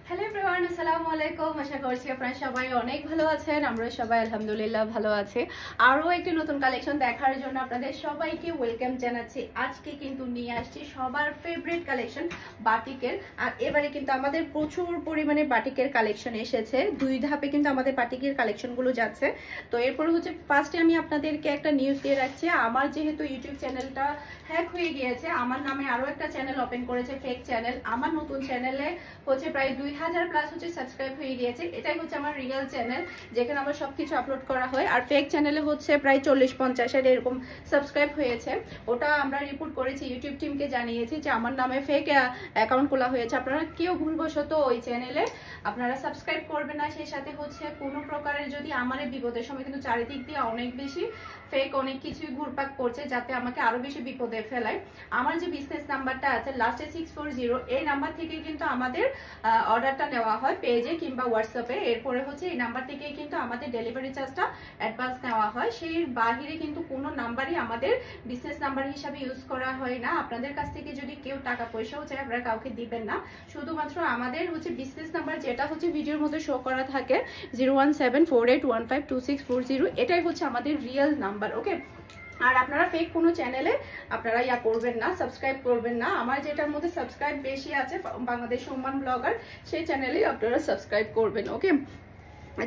Hello everyone, আসসালামু আলাইকুম। আশা করছি আপনারা সবাই অনেক ভালো আছেন। আমরা সবাই আলহামদুলিল্লাহ ভালো আছি। আরও একটি নতুন কালেকশন দেখার জন্য আপনাদের সবাইকে ওয়েলকাম জানাচ্ছি। আজকে কিন্তু নিয়ে আসছি সবার ফেভারিট কালেকশন বাটিকের। আর এবারে কিন্তু আমাদের প্রচুর পরিমাণে বাটিকের কালেকশন এসেছে। দুই ধাপে কিন্তু আমাদের বাটিকের কালেকশনগুলো যাচ্ছে। তো এরপর হচ্ছে ফার্স্টে আমি আপনাদেরকে একটা নিউজ দিয়ে রাখছি। আমার যেহেতু ইউটিউব চ্যানেলটা হ্যাক হয়ে গিয়েছে, আমার নামে আরও একটা চ্যানেল ওপেন করেছে, ফেক চ্যানেল। আমার নতুন চ্যানেলে হচ্ছে প্রায় 2000 প্লাস হচ্ছে সাবস্ক্রাইব হয়ে গিয়েছে। এটাই হচ্ছে আমার রিয়েল চ্যানেল, যেখানে আমার সবকিছু আপলোড করা হয়। আর ফেক চ্যানেলে হচ্ছে প্রায় 40-50 এরকম সাবস্ক্রাইব হয়েছে। ওটা আমরা রিপোর্ট করেছি, ইউটিউব টিমকে জানিয়েছি যে আমার নামে ফেক অ্যাকাউন্ট খোলা হয়েছে। আপনারা কেউ ভুলবশত ওই চ্যানেলে আপনারা সাবস্ক্রাইব করবেন না। সেই সাথে হচ্ছে কোনো প্রকারের যদি আমার বিপদের সময় কিন্তু চারিদিক দিয়ে অনেক বেশি ফেক অনেক কিছুই ঘুরপাক করছে, যাতে আমাকে আরো বেশি বিপদে ফেলায়। আমার যে বিজনেস নাম্বারটা আছে লাস্টে 640, এই নাম্বার থেকে কিন্তু আমাদের অর্ডারটা নেওয়া হয় পেজে কিংবা হোয়াটসঅ্যাপে। এরপরে হচ্ছে এই নাম্বার থেকে কিন্তু আমাদের ডেলিভারি চার্জটা অ্যাডভান্স নেওয়া হয়। সেই বাহিরে কিন্তু কোনো নাম্বারই আমাদের বিজনেস নাম্বার হিসাবে ইউজ করা হয় না। আপনাদের কাছ থেকে যদি কেউ টাকা পয়সাও চায়, আপনারা কাউকে দিবেন না। শুধুমাত্র আমাদের হচ্ছে বিজনেস নাম্বার, যেটা হচ্ছে ভিডিওর মধ্যে শো করা থাকে 01748152640, এটাই হচ্ছে আমাদের রিয়েল নাম্বার। ওকে, আর আপনারা ফেক কোনো চ্যানেলে আপনারা করবেন না, সাবস্ক্রাইব করবেন না। আমার যেটার মধ্যে সাবস্ক্রাইব বেশি আছে, বাংলাদেশ সম্মান ব্লগার, সেই চ্যানেলেই আপনারা সাবস্ক্রাইব করবেন। ওকে,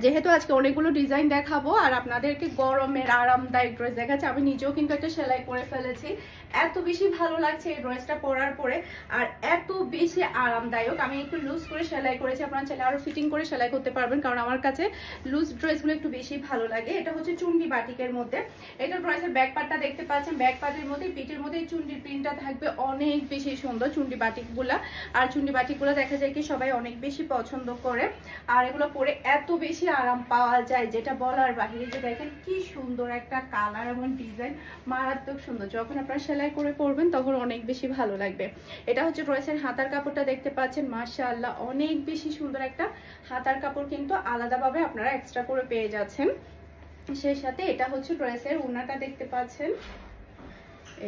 যেহেতু আজকে অনেকগুলো ডিজাইন দেখাবো আর আপনাদেরকে গরমের আরামদায়ক ড্রেস দেখাচ্ছে। আমি নিজেও কিন্তু একটা সেলাই করে ফেলেছি। এত বেশি ভালো লাগছে এই ড্রেসটা পরার পরে, আর এত বেশি আরামদায়ক। আমি একটু লুজ করে সেলাই করেছি, আপনারা চাইলে আরো ফিটিং করে সেলাই করতে পারবেন, কারণ আমার কাছে লুজ ড্রেসগুলো একটু বেশি ভালো লাগে। এটা হচ্ছে চুন্ডি বাটিকের মধ্যে। এটা ড্রেসের ব্যাক পার্টটা দেখতে পাচ্ছেন, ব্যাক পার্টের মধ্যে পিঠের মধ্যে চুন্ডির প্রিন্টটা থাকবে অনেক বেশি সুন্দর। চুন্ডি বাটিকগুলা আর চুন্ডি বাটিকগুলো দেখা যায় কি সবাই অনেক বেশি পছন্দ করে, আর এগুলো পরে এত বেশি আরাম পাওয়া যায় যেটা বলার বাহিরে। যে দেখেন কি সুন্দর একটা কালার এবং ডিজাইন, মারাত্মক সুন্দর। যখন আপনারা সেলাই করে পরবেন তখন অনেক বেশি ভালো লাগবে। এটা হচ্ছে ড্রেসের হাতার কাপড়টা দেখতে পাচ্ছেন, মাশাআল্লাহ অনেক বেশি সুন্দর একটা হাতার কাপড় কিন্তু আলাদাভাবে আপনারা এক্সট্রা করে পেয়ে যাচ্ছেন। সেই সাথে এটা হচ্ছে ড্রেসের ওড়নাটা দেখতে পাচ্ছেন,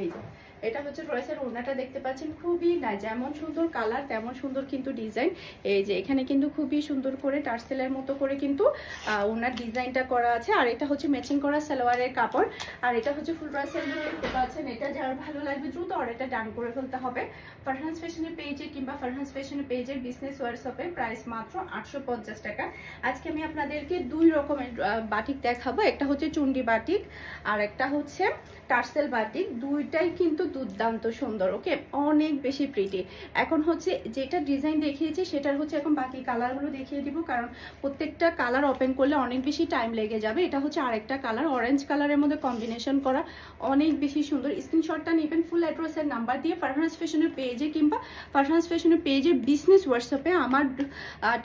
এই যে এটা হচ্ছে ড্রেসের ওড়নাটা দেখতে পাচ্ছেন, খুবই না যেমন সুন্দর কালার তেমন সুন্দর কিন্তু ডিজাইন। এই যে এখানে কিন্তু খুবই সুন্দর করে টার্সেলের মতো করে কিন্তু ওড়নার ডিজাইনটা করা আছে। আর এটা হচ্ছে ম্যাচিং করা সালোয়ারের কাপড়, আর এটা হচ্ছে ফুল ড্রেসের দেখতে পাচ্ছেন। এটা যার ভালো লাগবে দ্রুত অর্ডারটা ডান করে ফেলতে হবে। ফারহান্স ফ্যাশনের পেজে কিংবা ফারহান্স ফ্যাশনের পেজের বিজনেস হোয়াটসঅ্যাপে প্রাইস মাত্র 850 টাকা। আজকে আমি আপনাদেরকে দুই রকমের বাটিক দেখাবো, একটা হচ্ছে চুন্ডি বাটিক আর একটা হচ্ছে টার্সেল বাটিক। দুইটাই কিন্তু দুর্দান্ত সুন্দর। ওকে, অনেক বেশি প্রিটি। এখন হচ্ছে যেটা ডিজাইন দেখিয়েছি সেটার হচ্ছে এখন বাকি কালারগুলো দেখিয়ে দিব, কারণ প্রত্যেকটা কালার ওপেন করলে অনেক বেশি টাইম লেগে যাবে। এটা হচ্ছে আরেকটা কালার, অরেঞ্জ কালারের মধ্যে কম্বিনেশন করা, অনেক বেশি সুন্দর। স্ক্রিনশটটা নেবেন ফুল অ্যাড্রেসের নাম্বার দিয়ে ফারহান্স ফ্যাশনের পেজে কিংবা ফারহান্স ফ্যাশনের পেজের বিজনেস হোয়াটসঅ্যাপে। আমার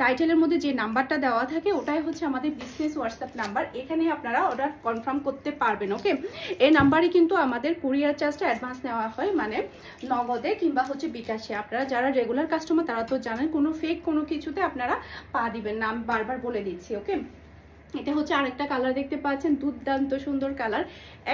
টাইটেলের মধ্যে যে নাম্বারটা দেওয়া থাকে ওটাই হচ্ছে আমাদের বিজনেস হোয়াটসঅ্যাপ নাম্বার। এখানে আপনারা অর্ডার কনফার্ম করতে পারবেন। ওকে, এই নাম্বারে কিন্তু আমাদের কুরিয়ার চার্জটা অ্যাডভান্স নেওয়া হয়, মানে নগদে কিংবা হচ্ছে বিকাশে। আপনারা যারা রেগুলার কাস্টমার তারা তো জানেন কোনো ফেক কোনো কিছুতে আপনারা পা দিবেন না, আমি বারবার বলে দিচ্ছি। ওকে, এটা হচ্ছে আরেকটা কালার দেখতে পাচ্ছেন, দুর্দান্ত সুন্দর কালার,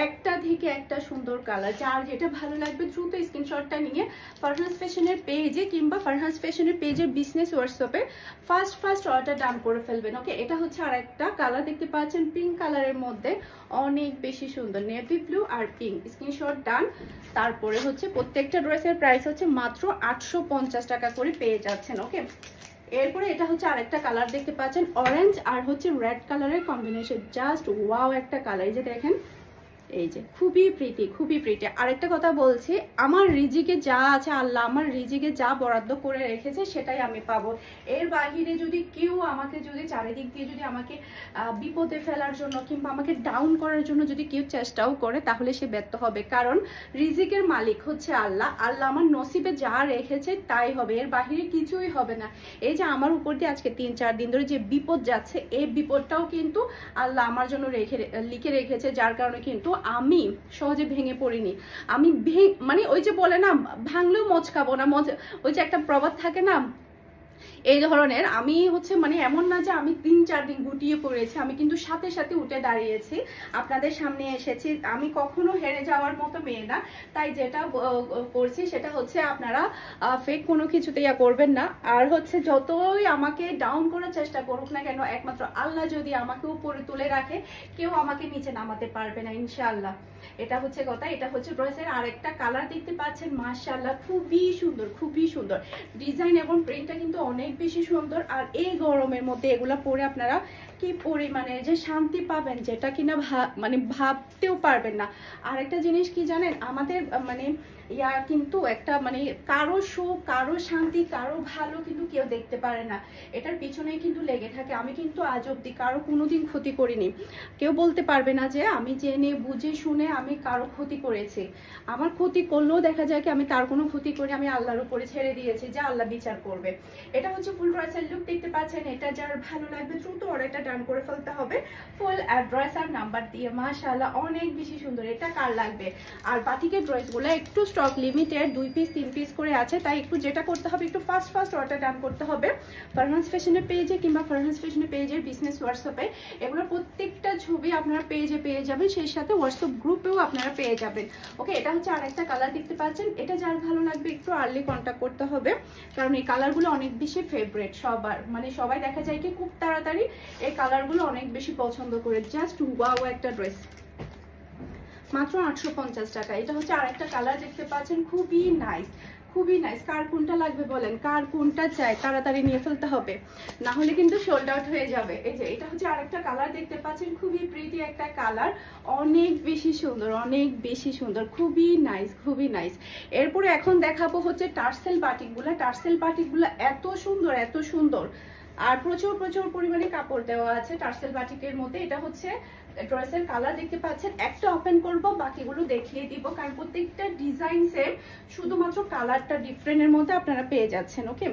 একটা থেকে একটা সুন্দর কালার। যার যেটা ভালো লাগবে দ্রুত স্ক্রিনশটটা নিয়ে ফারহান্স ফ্যাশনের পেজে কিংবা ফারহান্স ফ্যাশনের পেজের বিজনেস হোয়াটসঅ্যাপে ফার্স্ট অর্ডার ডান করে ফেলবেন। ওকে, এটা হচ্ছে আরেকটা কালার দেখতে পাচ্ছেন, পিঙ্ক কালারের মধ্যে অনেক বেশি সুন্দর, নেভি ব্লু আর পিঙ্ক। স্ক্রিনশট ডান। তারপরে হচ্ছে প্রত্যেকটা ড্রেসের প্রাইস হচ্ছে মাত্র 850 টাকা করে পেয়ে যাচ্ছেন। ওকে, এরপরে এটা হচ্ছে আরেকটা কালার দেখতে পাচ্ছেন, অরেঞ্জ আর হচ্ছে রেড কালারের কম্বিনেশন, জাস্ট ওয়াও একটা কালার। এই যে দেখেন, এই যে খুবই প্রিটি, খুবই প্রিটি। আরেকটা কথা বলছি, আমার রিজিকে যা আছে, আল্লাহ আমার রিজিকে যা বরাদ্দ করে রেখেছে সেটাই আমি পাবো। এর বাহিরে যদি কেউ আমাকে যদি চারিদিক দিয়ে যদি আমাকে বিপদে ফেলার জন্য কিংবা আমাকে ডাউন করার জন্য যদি কেউ চেষ্টাও করে, তাহলে সে ব্যর্থ হবে। কারণ রিজিকের মালিক হচ্ছে আল্লাহ। আল্লাহ আমার নসিবে যা রেখেছে তাই হবে, এর বাহিরে কিছুই হবে না। এই যে আমার উপর দিয়ে আজকে 3-4 দিন ধরে যে বিপদ যাচ্ছে, এই বিপদটাও কিন্তু আল্লাহ আমার জন্য লিখে রেখেছে, যার কারণে কিন্তু আমি সহজে ভেঙে পড়িনি। আমি মানে ওই যে বলে না, ভাঙলেও মচকাবো না, ওই যে একটা প্রবাদ থাকে না, এই ধরনের। আমি হচ্ছে মানে এমন না যে আমি 3-4 দিন গুটিয়ে পড়েছি, আমি কিন্তু সাথে সাথে উঠে দাঁড়িয়েছি, আপনাদের সামনে এসেছি। আমি কখনো হেরে যাওয়ার মতো মেয়ে না, তাই যেটা করছি সেটা হচ্ছে আপনারা ফেক কোনো কিছুতে করবেন না। আর হচ্ছে যতই আমাকে ডাউন করার চেষ্টা করুক না কেন, একমাত্র আল্লাহ যদি আমাকে উপরে তুলে রাখে, কেউ আমাকে নিচে নামাতে পারবে না ইনশাআল্লাহ। এটা হচ্ছে কথা। এটা হচ্ছে ড্রেসের আরেকটা কালার দেখতে পাচ্ছেন, মাশাআল্লাহ খুবই সুন্দর, খুবই সুন্দর ডিজাইন এবং প্রিন্টটা কিন্তু অনেক বেশি সুন্দর। আর এই গরমের মধ্যে এগুলা পরে আপনারা কি পরিমাণে যে শান্তি পাবেন, যেটা কিনা মানে ভাবতেও পারবেন না। আরেকটা জিনিস কি জানেন, আমাদের মানে কিন্তু একটা মানে কারো সুখ, কারো শান্তি, কারো ভালো কিন্তু কেউ দেখতে পারে না, এটার পিছনেই কিন্তু লেগে থাকে। আমি কিন্তু আজ অব্দি কারো কোনোদিন ক্ষতি করিনি, কেউ বলতে পারবে না যে আমি জেনে বুঝে শুনে আমি কারো ক্ষতি করেছি। আমার ক্ষতি করলেও দেখা যায় কি আমি তার কোনো ক্ষতি করে আমি আল্লাহর উপরে ছেড়ে দিয়েছি, যে আল্লাহ বিচার করবে। এটা হচ্ছে ফুল ড্রেসের লুক দেখতে পাচ্ছেন। এটা যার ভালো লাগবে দ্রুত অর্ডারটা ডান করে ফেলতে হবে ফুল অ্যাড্রেস আর নাম্বার দিয়ে। মাশাআল্লাহ অনেক বেশি সুন্দর। এটা কার লাগবে? আর বাটিকের ড্রেসগুলো একটু স্টক লিমিটেড, 2 পিস 3 পিস করে আছে, তাই একটু যেটা করতে হবে একটু ফাস্ট অর্ডার ডান করতে হবে ফারহানাস ফ্যাশনের পেজে কিংবা ফারহানাস ফ্যাশনের পেজের বিজনেস হোয়াটসঅ্যাপে। এগুলোর প্রত্যেকটা ছবি আপনারা পেজে পেয়ে যাবেন, সেই সাথে হোয়াটসঅ্যাপ গ্রুপেও আপনারা পেয়ে যাবেন। ওকে, এটা হচ্ছে আরেকটা কালার দেখতে পাচ্ছেন। এটা যার ভালো লাগবে একটু আর্লি কন্ট্যাক্ট করতে হবে, কারণ এই কালারগুলো অনেক বেশি ফেভারিট সবার, মানে সবাই দেখা যায় কি খুব তাড়াতাড়ি এই কালারগুলো অনেক বেশি পছন্দ করে। জাস্ট ওয়াও একটা ড্রেস, মাত্র 850 টাকা। এটা হচ্ছে আরেকটা কালার দেখতে পাচ্ছেন, খুবই নাইস, খুবই নাইস। কার কোনটা লাগবে বলেন, কার কোনটা চাই, তাড়াতাড়ি নিয়ে ফেলতে হবে, না হলে কিন্তু সোল্ড আউট হয়ে যাবে। এই যে এটা হচ্ছে আরেকটা কালার দেখতে পাচ্ছেন, খুবই প্রিটি একটা কালার, অনেক বেশি সুন্দর, অনেক বেশি সুন্দর, খুবই নাইস, খুবই নাইস। এরপরে এখন দেখাবো হচ্ছে টার্সেল বাটিকগুলা। টার্সেল বাটিকগুলা এত সুন্দর, এত সুন্দর, আর প্রচুর প্রচুর পরিমাণে কাপড় দেওয়া আছে টার্সেল বাটিকের মধ্যে। এটা হচ্ছে ড্রেসের কালার দেখতে পাচ্ছেন। একটা ওপেন করব, বাকিগুলো দেখিয়ে দিব, কারণ প্রত্যেকটা ডিজাইন সেম, শুধুমাত্র কালারটা ডিফারেন্টের মধ্যে আপনারা পেয়ে যাচ্ছেন। ওকে,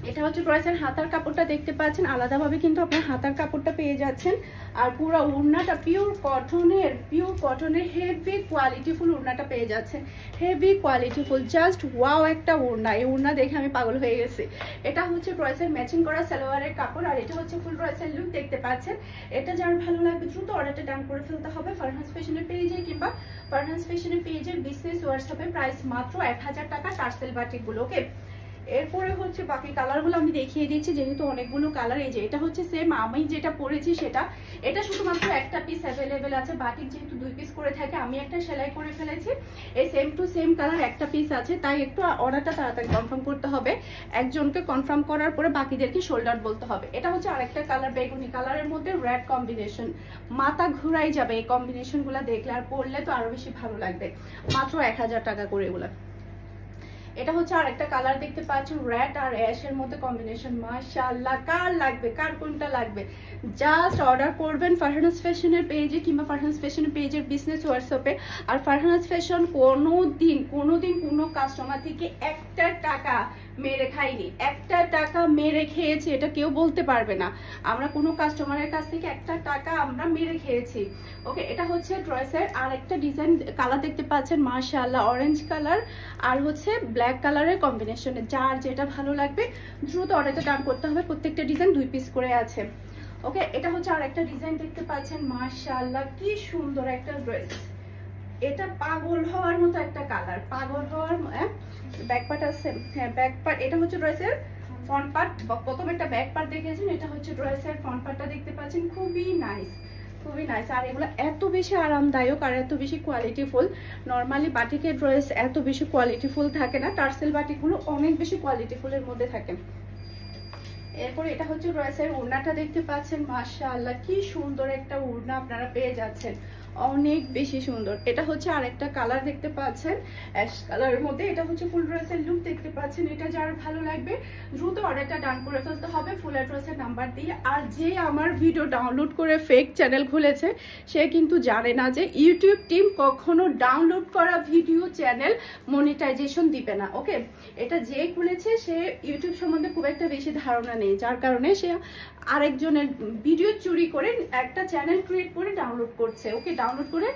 এটা হচ্ছে ড্রেসের হাতার কাপড়টা দেখতে পাচ্ছেন, আলাদাভাবে কিন্তু আপনার হাতার কাপড়টা পেয়ে যাচ্ছেন। আর পুরো ওড়নাটা পিওর কটনের হেভি কোয়ালিটিফুল ওড়নাটা পেয়ে যাচ্ছেন, হেভি কোয়ালিটিফুল, জাস্ট ওয়াও একটা ওড়না। এই ওড়না দেখে আমি পাগল হয়ে গেছি। এটা হচ্ছে ড্রেসের ম্যাচিং করা সালোয়ারের কাপড়, আর এটা হচ্ছে ফুল ড্রেসের লুক দেখতে পাচ্ছেন। এটা যার ভালো লাগবে দ্রুত অর্ডারটা ডান করে ফেলতে হবে ফারহানাস ফ্যাশনের পেজে কিংবা ফারহানাস ফ্যাশনের পেজের বিজনেস হোয়াটসঅ্যাপে। প্রাইস মাত্র 1000 টাকা টার্সেল বাটিকগুলো। ওকে, এরপরে হচ্ছে বাকি কালারগুলো আমি দেখিয়ে দিচ্ছি, যেহেতু অনেকগুলো কালার। এই যে এটা হচ্ছে সেম আমি যেটা পরেছি সেটা, এটা শুধুমাত্র একটা পিস অ্যাভেলেবেল আছে। বাটিক যেহেতু 2 পিস করে থাকে, আমি একটা সেলাই করে ফেলেছি, এই সেম টু সেম কালার একটা পিস আছে, তাই একটু অর্ডারটা তাড়াতাড়ি কনফার্ম করতে হবে। একজনকে কনফার্ম করার পরে বাকিদেরকে শোল্ডার বলতে হবে। এটা হচ্ছে আরেকটা কালার, বেগুনি কালারের মধ্যে রেড কম্বিনেশন, মাথা ঘুরাই যাবে এই কম্বিনেশনগুলো দেখলে, আর পরলে তো আরো বেশি ভালো লাগবে। মাত্র 1000 টাকা করে এগুলা। এটা হচ্ছে আরেকটা কালার দেখতে পাচ্ছেন, রেড আর অ্যাশের মধ্যে কম্বিনেশন। মাশাআল্লাহ, কার লাগবে, কার কোনটা লাগবে, জাস্ট অর্ডার করবেন ফারহানাস ফ্যাশনের পেজে কিংবা ফারহানাস ফ্যাশনের পেজের বিজনেস হোয়াটসঅ্যাপে। আর ফারহানাস ফ্যাশন কোনোদিন কোনো কাস্টমার থেকে একটা টাকা মেরে খাইনি, একটা টাকা মেরে খেয়েছি এটা কেউ বলতে পারবে না। আমরা কোনো কাস্টমারের কাছ থেকে একটা টাকা আমরা মেরে খেয়েছি। ওকে, এটা হচ্ছে ড্রেসের আর একটা ডিজাইন কালার দেখতে পাচ্ছেন, মাশাআল্লাহ অরেঞ্জ কালার আর হচ্ছে ব্ল্যাক কালারের কম্বিনেশনে। যার যেটা ভালো লাগবে দ্রুত অর্ডারটা ডান করতে হবে। প্রত্যেকটা ডিজাইন 2 পিস করে আছে। ওকে, এটা হচ্ছে আর একটা ডিজাইন দেখতে পাচ্ছেন, মাশাআল্লাহ কি সুন্দর একটা ড্রেস। এটা পাগল হওয়ার মতো একটা কালার, পাগল হওয়ার। ব্যাক পার্ট আছে, হ্যাঁ ব্যাক পার্ট। এটা হচ্ছে ড্রেসের ফ্রন্ট পার্ট, প্রথম একটা ব্যাক পার্ট দেখেছেন, এটা হচ্ছে ড্রেসের ফ্রন্ট পার্টটা দেখতে পাচ্ছেন, খুবই নাইস, খুবই নাইস। আর এগুলো এত বেশি আরামদায়ক আর এত বেশি কোয়ালিটিফুল। নর্মালি বাটিকের ড্রেস এত বেশি কোয়ালিটিফুল থাকে না, টার্সেল বাটিকগুলো অনেক বেশি কোয়ালিটিফুলের মধ্যে থাকে। এরপর এটা হচ্ছে ড্রেসের ওড়নাটা দেখতে পাচ্ছেন, মাশাআল্লাহ কি সুন্দর একটা ওড়না আপনারা পেয়ে যাচ্ছেন, অনেক বেশি সুন্দর। এটা হচ্ছে আরেকটা কালার দেখতে পাচ্ছেন, অ্যাশ কালারের মধ্যে। এটা হচ্ছে ফুল ড্রেসের লুক দেখতে পাচ্ছেন। এটা যার ভালো লাগবে দ্রুত অর্ডারটা ডান করে ফেলতে হবে ফুল অ্যাড্রেসের নাম্বার দিয়ে। আর যে আমার ভিডিও ডাউনলোড করে ফেক চ্যানেল খুলেছে সে কিন্তু জানে না যে ইউটিউব টিম কখনো ডাউনলোড করা ভিডিও চ্যানেল মনিটাইজেশন দিবে না। ওকে, এটা যে খুলেছে সে ইউটিউব সম্বন্ধে খুব একটা বেশি ধারণা নেই, যার কারণে সে আরেকজনের ভিডিও চুরি করে একটা চ্যানেল ক্রিয়েট করে ডাউনলোড করছে। ওকে, ডাউনলোড করে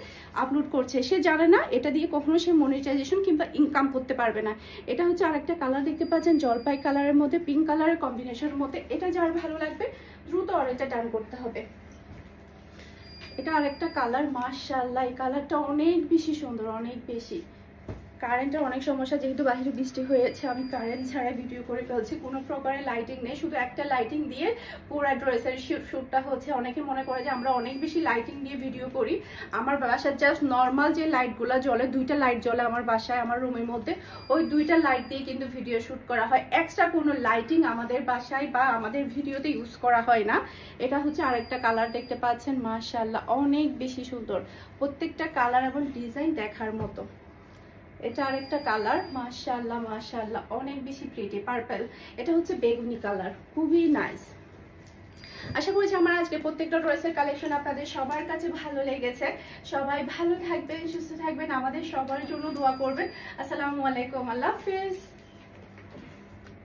আপলোড করছে, সে জানে না এটা দিয়ে কখনো সে মনিটাইজেশন কিংবা ইনকাম করতে পারবে না। এটা হচ্ছে আরেকটা কালার দেখতে পাচ্ছেন, জলপাই কালারের মধ্যে পিঙ্ক কালারের কম্বিনেশনের মধ্যে। এটা যার ভালো লাগবে দ্রুত অর্ডারটা ডান করতে হবে। এটা আরেকটা কালার, মাশাআল্লাহ এই কালারটা অনেক বেশি সুন্দর, অনেক বেশি। কারেন্টের অনেক সমস্যা, যেহেতু বাইরে বৃষ্টি হয়েছে আমি কারেন্ট ছাড়া ভিডিও করে ফেলছি, কোনো প্রকারের লাইটিং নেই, শুধু একটা লাইটিং দিয়ে পুরো ড্রেসের শ্যুটটা হচ্ছে। অনেকে মনে করে যে আমরা অনেক বেশি লাইটিং দিয়ে ভিডিও করি, আমার বাসার জাস্ট নর্মাল যে লাইটগুলো জ্বলে, 2টা লাইট জ্বলে আমার বাসায় আমার রুমের মধ্যে, ওই 2টা লাইট দিয়ে কিন্তু ভিডিও শ্যুট করা হয়। এক্সট্রা কোনো লাইটিং আমাদের বাসায় বা আমাদের ভিডিওতে ইউজ করা হয় না। এটা হচ্ছে আরেকটা কালার দেখতে পাচ্ছেন, মাশাআল্লাহ অনেক বেশি সুন্দর, প্রত্যেকটা কালার এবং ডিজাইন দেখার মতো। এটা আরেকটা কালার, মাশাআল্লাহ মাশাআল্লাহ অনেক বেশি প্রিটি, পার্পল। এটা হচ্ছে বেগুনি কালার, খুবই নাইস। আশা করছি আমার আজকে প্রত্যেকটা ড্রেসের কালেকশন আপনাদের সবার কাছে ভালো লেগেছে। সবাই ভালো থাকবেন, সুস্থ থাকবেন, আমাদের সবার জন্য দোয়া করবেন। আসসালামু আলাইকুম, আল্লাহ হাফেজ।